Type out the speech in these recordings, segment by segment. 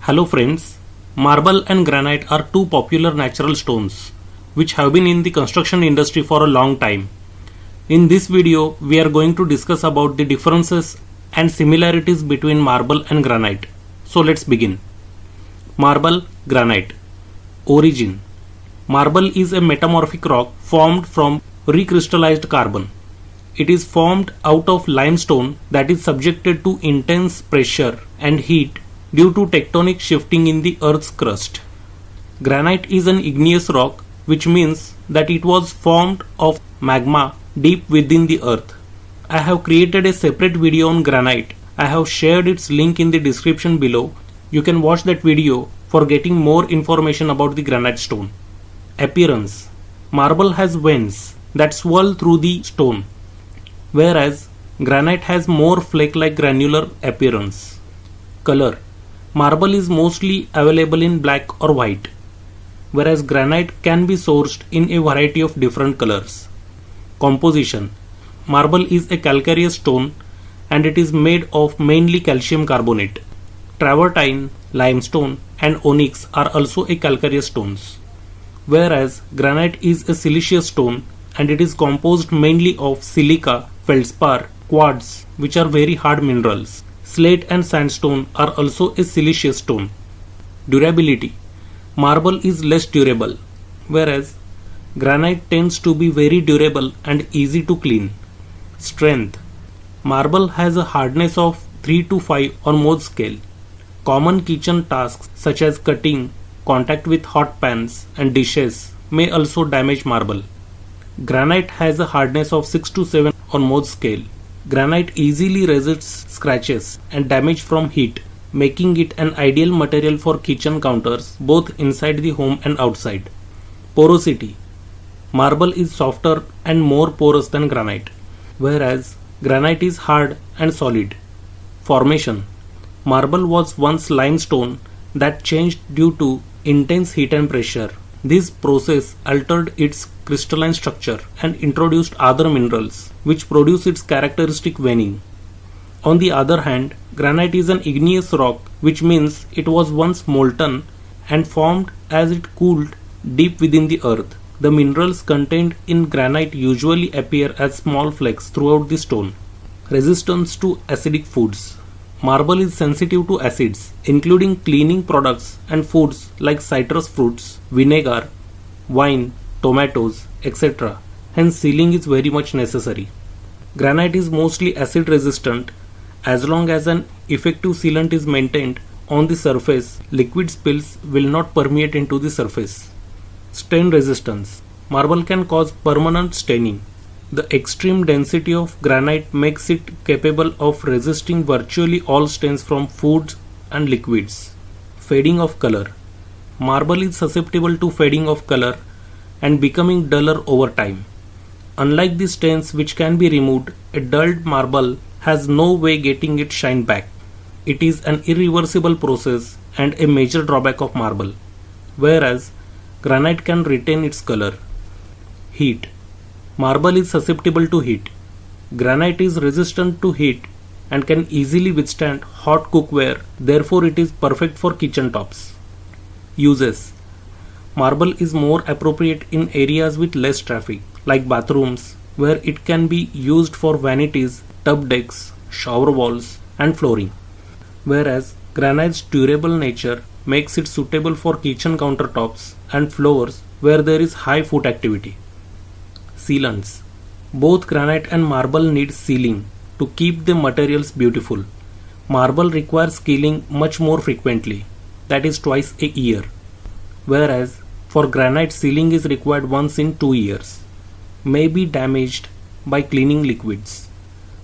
Hello friends, marble and granite are two popular natural stones which have been in the construction industry for a long time. In this video, we are going to discuss about the differences and similarities between marble and granite. So let's begin. Marble, granite. Origin. Marble is a metamorphic rock formed from recrystallized carbon. It is formed out of limestone that is subjected to intense pressure and heat due to tectonic shifting in the Earth's crust. Granite is an igneous rock, which means that it was formed of magma deep within the Earth. I have created a separate video on granite. I have shared its link in the description below. You can watch that video for getting more information about the granite stone. Appearance. Marble has veins that swirl through the stone, whereas granite has more flake-like granular appearance. Color. Marble is mostly available in black or white, whereas granite can be sourced in a variety of different colors. Composition. Marble is a calcareous stone and it is made of mainly calcium carbonate. Travertine, limestone and onyx are also a calcareous stones, whereas granite is a siliceous stone and it is composed mainly of silica, feldspar, quartz, which are very hard minerals. Slate and sandstone are also a siliceous stone. Durability. Marble is less durable, whereas granite tends to be very durable and easy to clean. Strength. Marble has a hardness of 3 to 5 on Mohs scale. Common kitchen tasks such as cutting, contact with hot pans and dishes may also damage marble. Granite has a hardness of 6 to 7 on Mohs scale. Granite easily resists scratches and damage from heat, making it an ideal material for kitchen counters both inside the home and outside. Porosity. Marble is softer and more porous than granite, whereas granite is hard and solid. Formation. Marble was once limestone that changed due to intense heat and pressure. This process altered its crystalline structure and introduced other minerals which produce its characteristic veining. On the other hand, granite is an igneous rock, which means it was once molten and formed as it cooled deep within the earth. The minerals contained in granite usually appear as small flakes throughout the stone. Resistance to acidic foods. Marble is sensitive to acids, including cleaning products and foods like citrus fruits, vinegar, wine, tomatoes, etc. Hence sealing is very much necessary. Granite is mostly acid resistant. As long as an effective sealant is maintained on the surface, liquid spills will not permeate into the surface. Stain resistance. Marble can cause permanent staining. The extreme density of granite makes it capable of resisting virtually all stains from foods and liquids. Fading of color. Marble is susceptible to fading of color and becoming duller over time. Unlike the stains which can be removed, a dulled marble has no way getting its shine back. It is an irreversible process and a major drawback of marble, whereas granite can retain its color. Heat. Marble is susceptible to heat. Granite is resistant to heat and can easily withstand hot cookware, therefore it is perfect for kitchen tops. Uses. Marble is more appropriate in areas with less traffic, like bathrooms, where it can be used for vanities, tub decks, shower walls, and flooring. Whereas granite's durable nature makes it suitable for kitchen countertops and floors where there is high foot activity. Sealants. Both granite and marble need sealing to keep the materials beautiful. Marble requires sealing much more frequently, that is twice a year, whereas for granite sealing is required once in 2 years. May be damaged by cleaning liquids.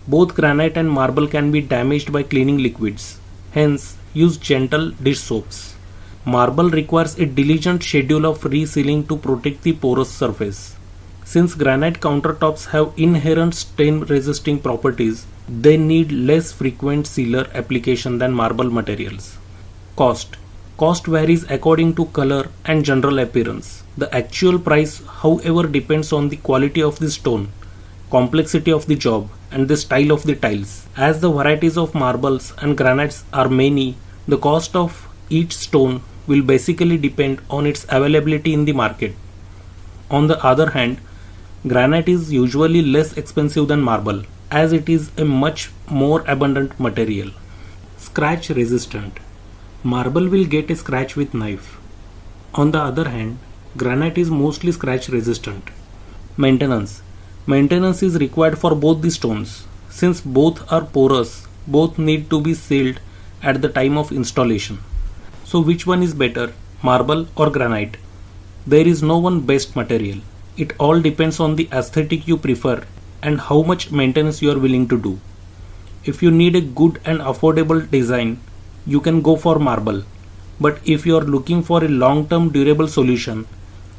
Both granite and marble can be damaged by cleaning liquids, hence use gentle dish soaps. Marble requires a diligent schedule of resealing to protect the porous surface. Since granite countertops have inherent stain resisting properties, they need less frequent sealer application than marble materials. Cost. Cost varies according to color and general appearance. The actual price, however, depends on the quality of the stone, complexity of the job, and the style of the tiles. As the varieties of marbles and granites are many, the cost of each stone will basically depend on its availability in the market. On the other hand, granite is usually less expensive than marble as it is a much more abundant material. Scratch resistant. Marble will get a scratch with knife. On the other hand, granite is mostly scratch resistant. Maintenance. Maintenance is required for both the stones. Since both are porous, both need to be sealed at the time of installation. So which one is better, marble or granite? There is no one best material. It all depends on the aesthetic you prefer and how much maintenance you are willing to do. If you need a good and affordable design, you can go for marble. But if you are looking for a long-term durable solution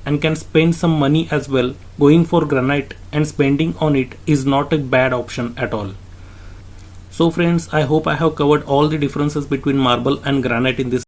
and can spend some money as well, going for granite and spending on it is not a bad option at all. So friends, I hope I have covered all the differences between marble and granite in this